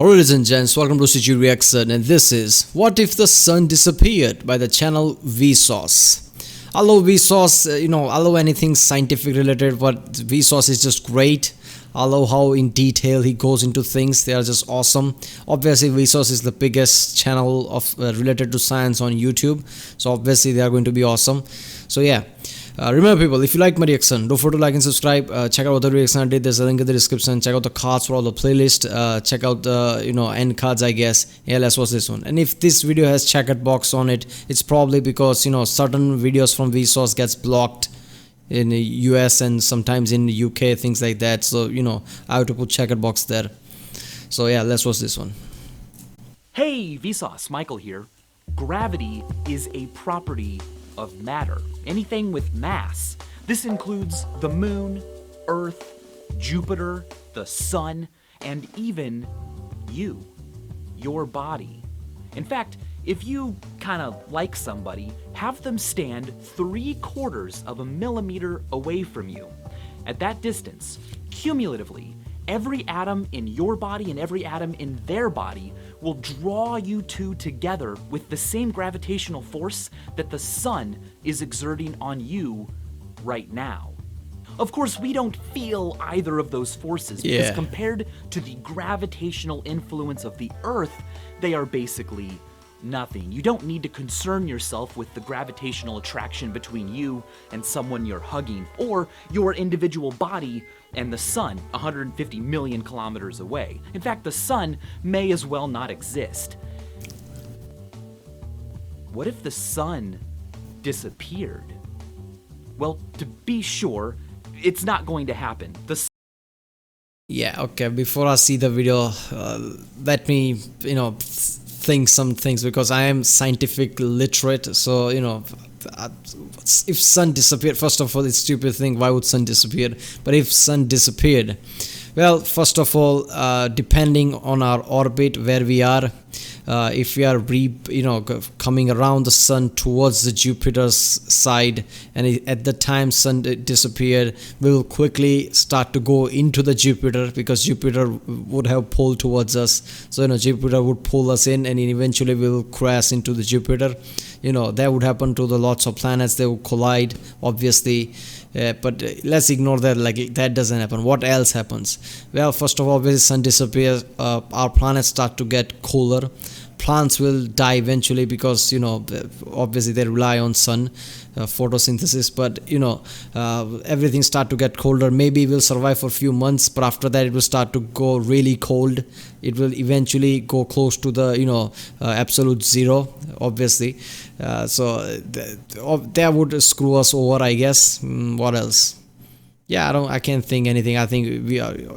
Hello ladies and gents, welcome to CG Reaction, and this is What If the Sun Disappeared by the channel Vsauce. I love Vsauce, I love anything scientific related, but Vsauce is just great. I love how in detail he goes into things. They are just awesome. Obviously Vsauce is the biggest channel of related to science on YouTube, so obviously they are going to be awesome. So yeah, remember people, if you like my reaction, don't forget to like and subscribe. Check out other reaction I did. There's a link in the description. Check out the cards for all the playlist. Check out the end cards, I guess. Yeah, let's watch this one. And if this video has checkered box on it, it's probably because certain videos from Vsauce gets blocked in the US and sometimes in the UK, things like that. So I have to put checkered box there. So yeah, let's watch this one. Hey, Vsauce, Michael here. Gravity is a property of matter, anything with mass. This includes the moon, Earth, Jupiter, the sun, and even you, your body. In fact, if you kind of like somebody, have them stand 3/4 of a millimeter away from you. At that distance, cumulatively, every atom in your body and every atom in their body will draw you two together with the same gravitational force that the sun is exerting on you right now. Of course, we don't feel either of those forces because compared to the gravitational influence of the Earth, they are basically nothing. You don't need to concern yourself with the gravitational attraction between you and someone you're hugging, or your individual body and the sun 150 million kilometers away. In fact, the sun may as well not exist. What if the sun disappeared? Well, to be sure, it's not going to happen. Yeah, okay, before I see the video, let me think some things, because I am scientific literate. So if sun disappeared, first of all, it's a stupid thing, why would sun disappear? But if sun disappeared, well, first of all, depending on our orbit, where we are, if we are coming around the sun towards the Jupiter's side, and at the time sun disappeared, we will quickly start to go into the Jupiter, because Jupiter would have pulled towards us. So Jupiter would pull us in, and eventually we will crash into the Jupiter. That would happen to the lots of planets. They will collide, obviously. But let's ignore that, like that doesn't happen. What else happens? Well, first of all, when the sun disappears, our planets start to get cooler. Plants will die eventually, because obviously they rely on sun photosynthesis. But everything start to get colder. Maybe we'll survive for a few months, but after that it will start to go really cold. It will eventually go close to the absolute zero, obviously. So that would screw us over, I guess. What else? Yeah, I can't think anything. I think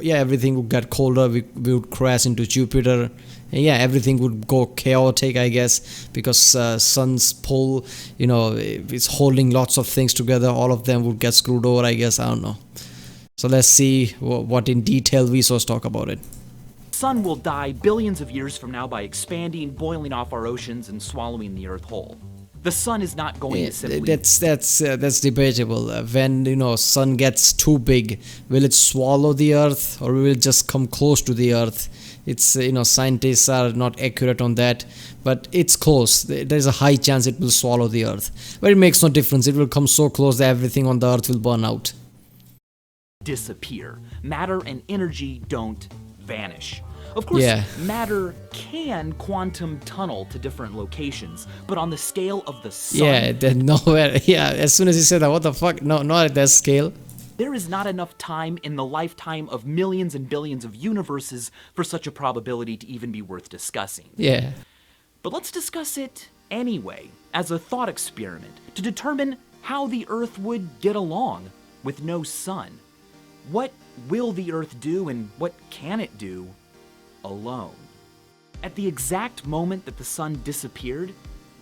everything would get colder. We would crash into Jupiter. And yeah, everything would go chaotic, I guess, because sun's pull, it's holding lots of things together. All of them would get screwed over, I guess. I don't know. So let's see what in detail Vsauce talk about it. Sun will die billions of years from now by expanding, boiling off our oceans, and swallowing the Earth whole. The sun is not going to simply... That's debatable. When sun gets too big, will it swallow the Earth, or will it just come close to the Earth? It's scientists are not accurate on that, but it's close. There's a high chance it will swallow the Earth, but it makes no difference. It will come so close that everything on the Earth will burn out. Disappear. Matter and energy don't vanish. Of course, matter can quantum tunnel to different locations, but on the scale of the sun... Yeah, then nowhere. Yeah, as soon as you said that, what the fuck? No, not at that scale. There is not enough time in the lifetime of millions and billions of universes for such a probability to even be worth discussing. Yeah. But let's discuss it anyway, as a thought experiment, to determine how the Earth would get along with no sun. What will the Earth do, and what can it do alone? At the exact moment that the sun disappeared,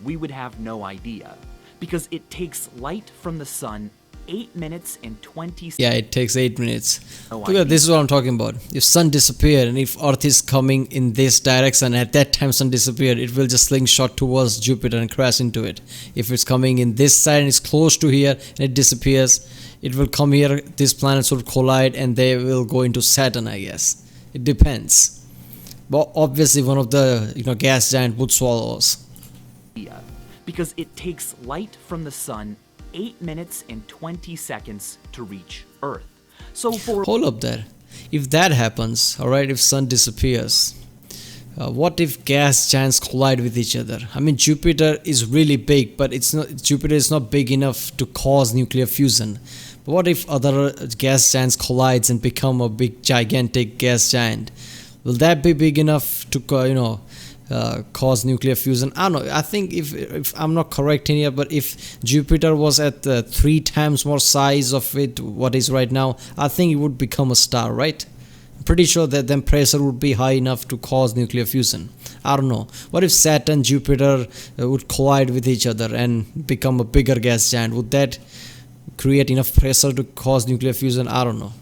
we would have no idea, because it takes light from the sun 8 minutes and 20 seconds. Yeah, it takes 8 minutes. This is what I'm talking about. If sun disappeared, and if Earth is coming in this direction, at that time sun disappeared, it will just slingshot towards Jupiter and crash into it. If it's coming in this side and it's close to here and it disappears, it will come here, these planets will collide and they will go into Saturn, I guess. It depends. But obviously, one of the gas giant would swallow us. idea, because it takes light from the sun 8 minutes and 20 seconds to reach Earth. So for Hold up there. If that happens, all right, if sun disappears, what if gas giants collide with each other? I mean, Jupiter is really big, but it's not. Jupiter is not big enough to cause nuclear fusion. But what if other gas giants collides and become a big, gigantic gas giant? Will that be big enough to, cause nuclear fusion? I don't know. I think if I'm not correct in here, but if Jupiter was at 3 times more size of it what is right now, I think it would become a star, right? I'm pretty sure that then pressure would be high enough to cause nuclear fusion. I don't know. What if Saturn, Jupiter would collide with each other and become a bigger gas giant? Would that create enough pressure to cause nuclear fusion? I don't know.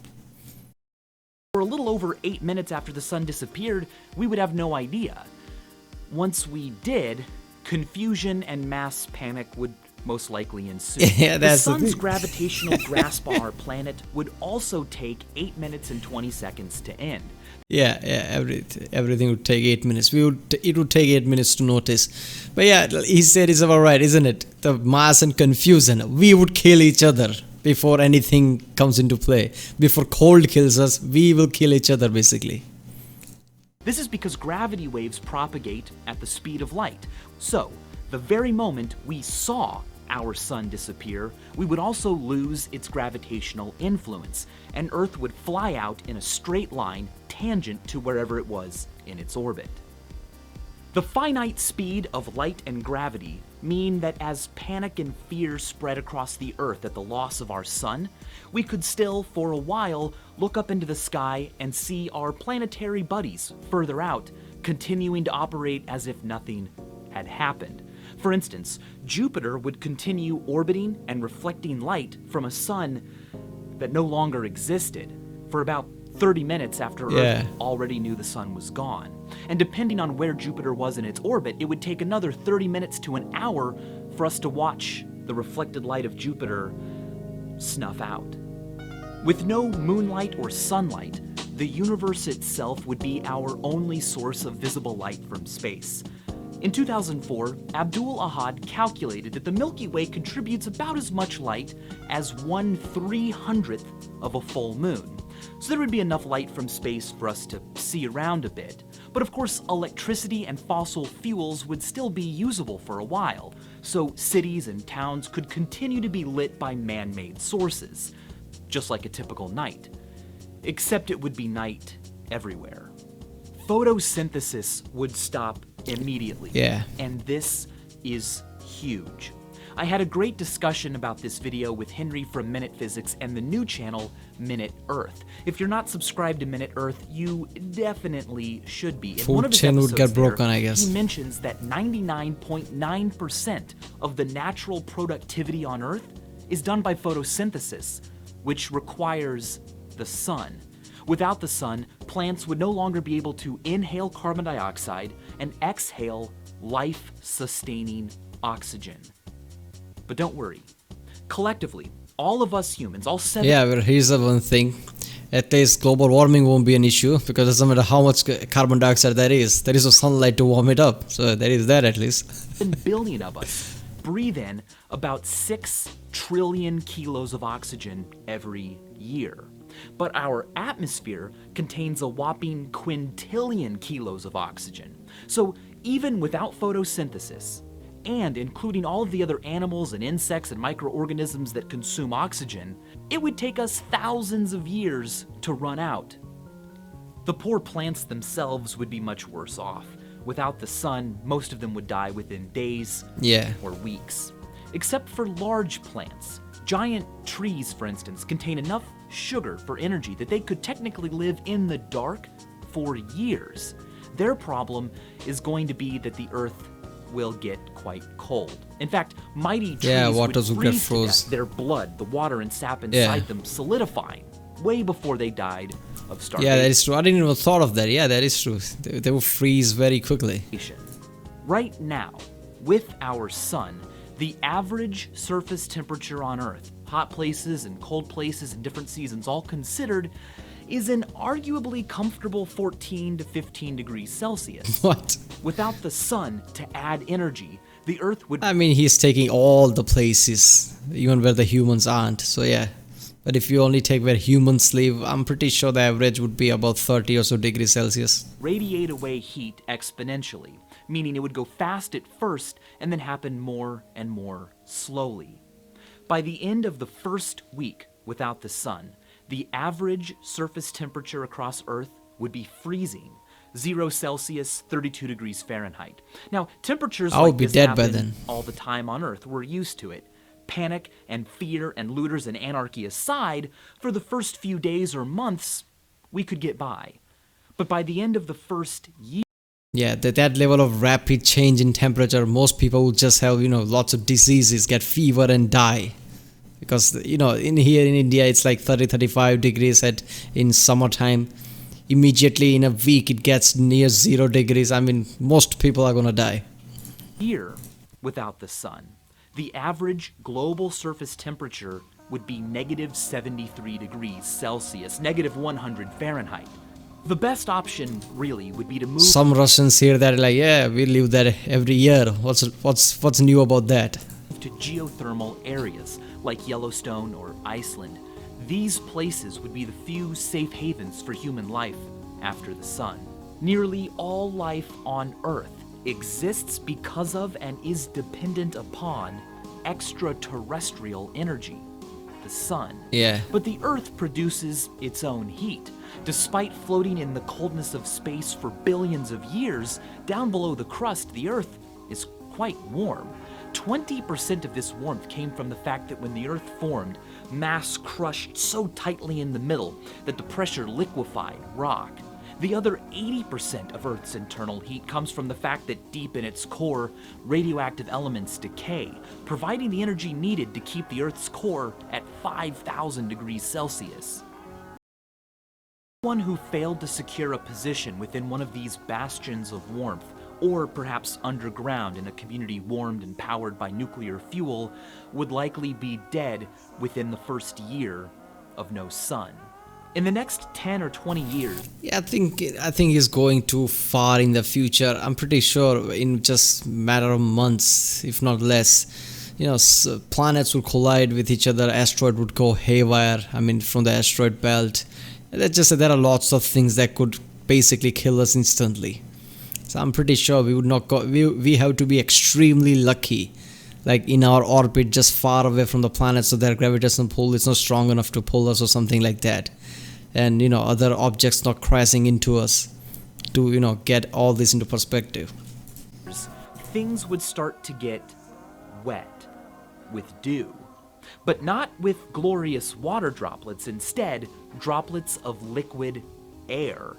a little over 8 minutes after the sun disappeared, we would have no idea. Once we did, confusion and mass panic would most likely ensue. Yeah, that's the the sun's thing. gravitational grasp on our planet would also take 8 minutes and 20 seconds to end. Yeah, everything would take 8 minutes. It would take 8 minutes to notice. But yeah, he said it's about right, isn't it? The mass and confusion. We would kill each other before anything comes into play. Before cold kills us, we will kill each other basically. This is because gravity waves propagate at the speed of light. So, the very moment we saw our sun disappear, we would also lose its gravitational influence, and Earth would fly out in a straight line tangent to wherever it was in its orbit. The finite speed of light and gravity mean that as panic and fear spread across the Earth at the loss of our sun, we could still, for a while, look up into the sky and see our planetary buddies further out, continuing to operate as if nothing had happened. For instance, Jupiter would continue orbiting and reflecting light from a sun that no longer existed for about 30 minutes after Earth already knew the sun was gone. And depending on where Jupiter was in its orbit, it would take another 30 minutes to an hour for us to watch the reflected light of Jupiter snuff out. With no moonlight or sunlight, the universe itself would be our only source of visible light from space. In 2004, Abdul Ahad calculated that the Milky Way contributes about as much light as 1/300th of a full moon. So there would be enough light from space for us to see around a bit. But of course, electricity and fossil fuels would still be usable for a while, so cities and towns could continue to be lit by man-made sources, just like a typical night. Except it would be night everywhere. Photosynthesis would stop immediately. Yeah. And this is huge. I had a great discussion about this video with Henry from Minute Physics and the new channel, Minute Earth. If you're not subscribed to Minute Earth, you definitely should be. In one of his Food chain would episodes get broken, there, I guess. he mentions that 99.9% of the natural productivity on Earth is done by photosynthesis, which requires the sun. Without the sun, plants would no longer be able to inhale carbon dioxide and exhale life-sustaining oxygen. But don't worry. Collectively, all of us humans, all 7 Yeah, but here's the one thing. At least global warming won't be an issue because it doesn't matter how much carbon dioxide there is no sunlight to warm it up. So there is that at least. billion of us breathe in about 6 trillion kilos of oxygen every year. But our atmosphere contains a whopping quintillion kilos of oxygen. So even without photosynthesis, and including all of the other animals and insects and microorganisms that consume oxygen, it would take us thousands of years to run out. The poor plants themselves would be much worse off. Without the sun, most of them would die within days or weeks. Except for large plants. Giant trees, for instance, contain enough sugar for energy that they could technically live in the dark for years. Their problem is going to be that the Earth will get quite cold. In fact, mighty trees would waters would get freeze to froze. death, their blood, the water and sap inside them solidifying way before they died of starvation. Yeah, that is true. I didn't even thought of that. Yeah, that is true. They will freeze very quickly. Right now, with our sun, the average surface temperature on Earth, hot places and cold places in different seasons all considered, is an arguably comfortable 14 to 15 degrees Celsius. What? Without the sun to add energy, the Earth would... I mean, he's taking all the places, even where the humans aren't. So yeah. But if you only take where humans live, I'm pretty sure the average would be about 30 or so degrees Celsius. radiate away heat exponentially, meaning it would go fast at first and then happen more and more slowly. By the end of the first week without the sun, the average surface temperature across Earth would be freezing. 0 Celsius, 32 degrees Fahrenheit. Now, temperatures I like would be this dead by happen then. all the time on Earth. We're used to it. Panic and fear and looters and anarchy aside, for the first few days or months, we could get by. But by the end of the first year, Yeah, that level of rapid change in temperature, most people would just have, lots of diseases, get fever and die. Because, in here in India, it's like 30, 35 degrees in summertime. Immediately in a week, it gets near 0 degrees. I mean, most people are gonna die. without the sun, the average global surface temperature would be negative 73 degrees Celsius, negative 100 Fahrenheit. The best option, really, would be to move Some Russians here that are like, yeah, we live there every year. What's new about that? to geothermal areas like Yellowstone or Iceland. These places would be the few safe havens for human life after the sun. Nearly all life on Earth exists because of and is dependent upon extraterrestrial energy, the sun. Yeah. But the Earth produces its own heat. Despite floating in the coldness of space for billions of years, down below the crust, the Earth is quite warm. 20% of this warmth came from the fact that when the Earth formed, mass crushed so tightly in the middle that the pressure liquefied rock. The other 80% of Earth's internal heat comes from the fact that deep in its core, radioactive elements decay, providing the energy needed to keep the Earth's core at 5,000 degrees Celsius. Anyone who failed to secure a position within one of these bastions of warmth, or perhaps underground in a community warmed and powered by nuclear fuel, would likely be dead within the first year of no sun. In the next 10 or 20 years, Yeah, I think he's going too far in the future. I'm pretty sure in just matter of months, if not less, planets would collide with each other. Asteroid would go haywire. I mean, from the asteroid belt. Let's just say there are lots of things that could basically kill us instantly. So I'm pretty sure we would not go. We have to be extremely lucky, like in our orbit, just far away from the planet, so their gravitational pull is not strong enough to pull us or something like that. And other objects not crashing into us to get all this into perspective. things would start to get wet with dew. But not with glorious water droplets, instead, droplets of liquid air.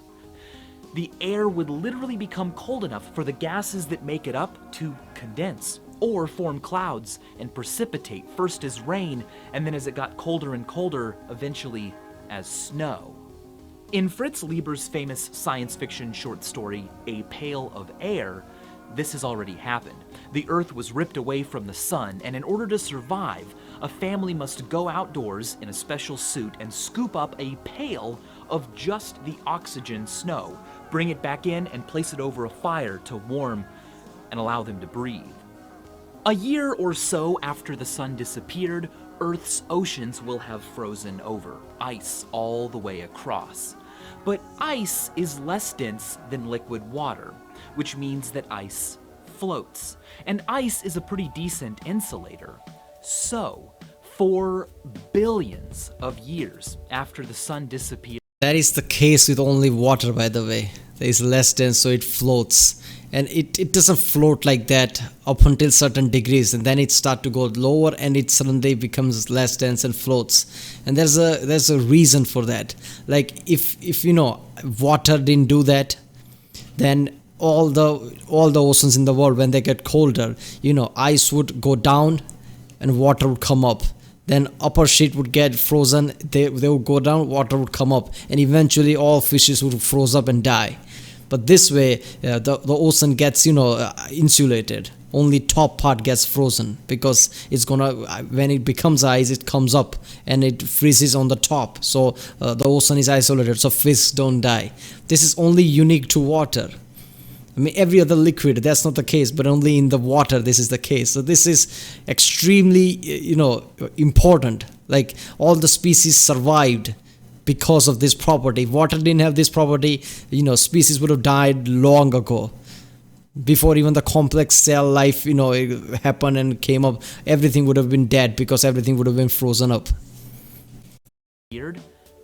The air would literally become cold enough for the gases that make it up to condense, or form clouds and precipitate, first as rain, and then as it got colder and colder, eventually as snow. In Fritz Leiber's famous science fiction short story, A Pail of Air, this has already happened. The Earth was ripped away from the sun, and in order to survive, a family must go outdoors in a special suit and scoop up a pail of just the oxygen snow, bring it back in, and place it over a fire to warm and allow them to breathe. A year or so after the sun disappeared, Earth's oceans will have frozen over, ice all the way across. But ice is less dense than liquid water, which means that ice floats. And ice is a pretty decent insulator. So, for billions of years after the sun disappeared, That is the case with only water, by the way. There is less dense, so it floats. And it doesn't float like that up until certain degrees, and then it starts to go lower, and it suddenly becomes less dense and floats. And there's a reason for that. Like if water didn't do that, then all the oceans in the world, when they get colder, ice would go down and water would come up. Then upper sheet would get frozen, they would go down, water would come up, and eventually all fishes would froze up and die. But this way, the ocean gets insulated. only top part gets frozen, because it's gonna, when it becomes ice, it comes up and it freezes on the top. So the ocean is isolated, so fish don't die. This is only unique to water. I mean, every other liquid, that's not the case, but only in the water this is the case. So this is extremely, important. Like, all the species survived because of this property. If water didn't have this property, species would have died long ago. Before even the complex cell life, it happened and came up, everything would have been dead because everything would have been frozen up.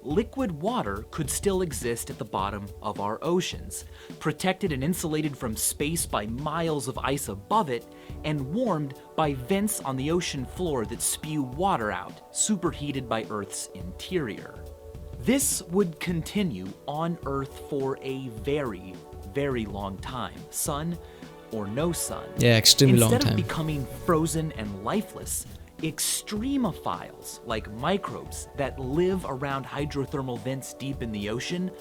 Liquid water could still exist at the bottom of our oceans, protected and insulated from space by miles of ice above it, and warmed by vents on the ocean floor that spew water out, superheated by Earth's interior. This would continue on Earth for a very, very long time, sun or no sun. Yeah, extremely long time. Instead of becoming frozen and lifeless, extremophiles, like microbes that live around hydrothermal vents deep in the ocean,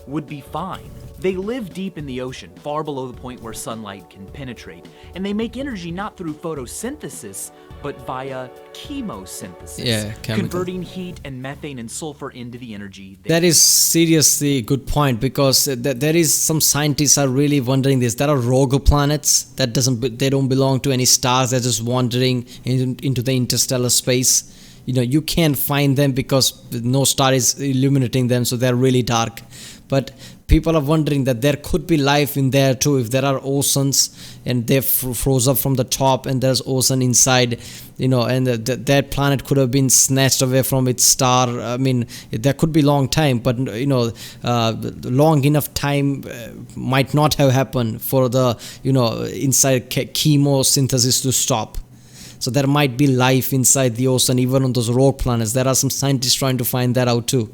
would be fine. They live deep in the ocean, far below the point where sunlight can penetrate, and they make energy not through photosynthesis, but via chemosynthesis, converting heat and methane and sulfur into the energy. That is seriously a good point, because there is some scientists are really wondering this. There are rogue planets that they don't belong to any stars. They're just wandering into the interstellar space. You can't find them because no star is illuminating them, so they're really dark. But people are wondering that there could be life in there too, if there are oceans and they're froze up from the top and there's ocean inside, and that planet could have been snatched away from its star. I mean, there could be long time, but long enough time might not have happened for the inside chemosynthesis to stop. So there might be life inside the ocean, even on those rogue planets. There are some scientists trying to find that out too.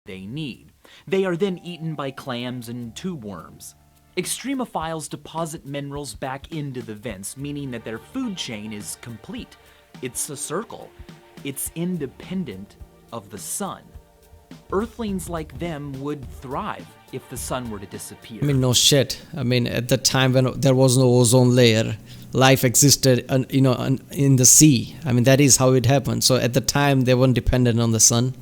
They need. They are then eaten by clams and tube worms. Extremophiles deposit minerals back into the vents, meaning that their food chain is complete. It's a circle. It's independent of the sun. Earthlings like them would thrive if the sun were to disappear. I mean, no shit. I mean, at the time when there was no ozone layer, life existed, in the sea. I mean, that is how it happened. So at the time, they weren't dependent on the sun.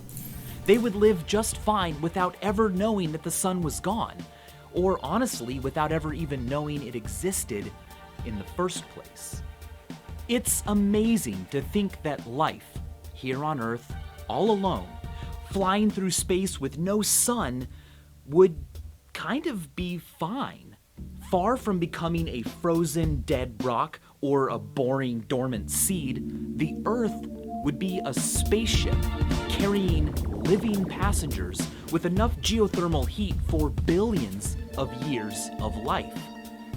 They would live just fine without ever knowing that the sun was gone, or honestly, without ever even knowing it existed in the first place. It's amazing to think that life, here on Earth, all alone, flying through space with no sun, would kind of be fine. Far from becoming a frozen dead rock or a boring dormant seed, the Earth would be a spaceship carrying living passengers with enough geothermal heat for billions of years of life.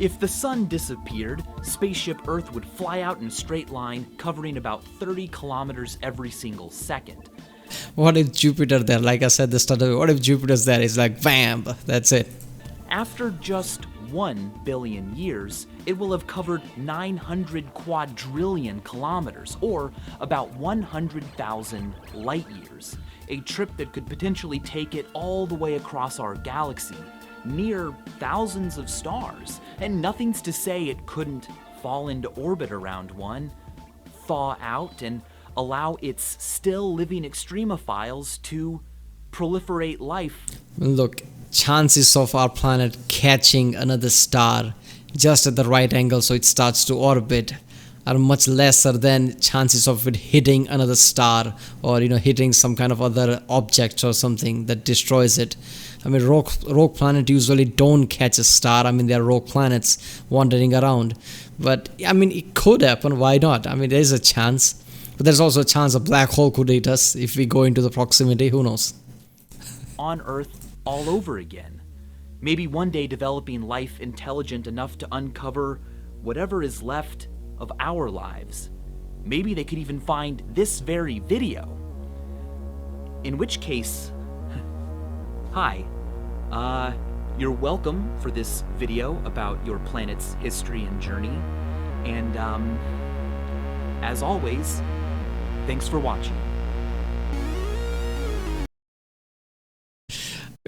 If the sun disappeared, spaceship Earth would fly out in a straight line, covering about 30 kilometers every single second. What if Jupiter there? Like I said, what if Jupiter's there? It's like, bam, that's it. After just 1 billion years, it will have covered 900 quadrillion kilometers, or about 100,000 light years. A trip that could potentially take it all the way across our galaxy, near thousands of stars. And nothing's to say it couldn't fall into orbit around one, thaw out, and allow its still living extremophiles to proliferate life. Look, chances of our planet catching another star just at the right angle so it starts to orbit are much lesser than chances of it hitting another star, or hitting some kind of other object or something that destroys it. I mean, rogue planets usually don't catch a star. I mean, they're rogue planets wandering around, but I mean, it could happen. Why not? I mean, there's a chance, but there's also a chance a black hole could eat us if we go into the proximity. Who knows? On Earth all over again. Maybe one day developing life intelligent enough to uncover whatever is left of our lives. Maybe they could even find this very video. In which case, hi, you're welcome for this video about your planet's history and journey. And as always, thanks for watching.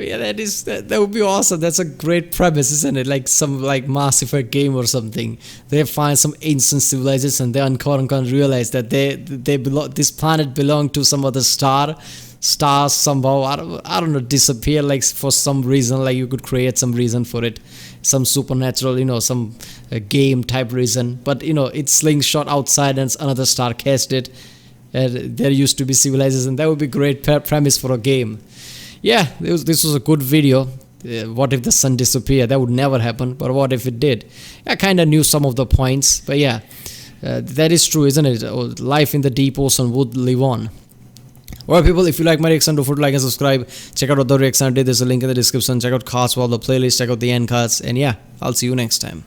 Yeah, that would be awesome. That's a great premise, isn't it? Like some like Mass Effect game or something. They find some ancient civilization. They uncover and realize that they belong. This planet belonged to some other star. Stars somehow I don't know disappear like for some reason. Like you could create some reason for it, some supernatural, some game type reason. But it's slingshot outside and another star cast it. There used to be civilization. That would be great premise for a game. Yeah, this was a good video. What if the sun disappeared? That would never happen. But what if it did? I kind of knew some of the points. But yeah, that is true, isn't it? Life in the deep ocean would live on. Alright people, if you like my reaction, don't forget to like and subscribe. Check out other reaction I did. There's a link in the description. Check out cards for all the playlist. Check out the end cards. And yeah, I'll see you next time.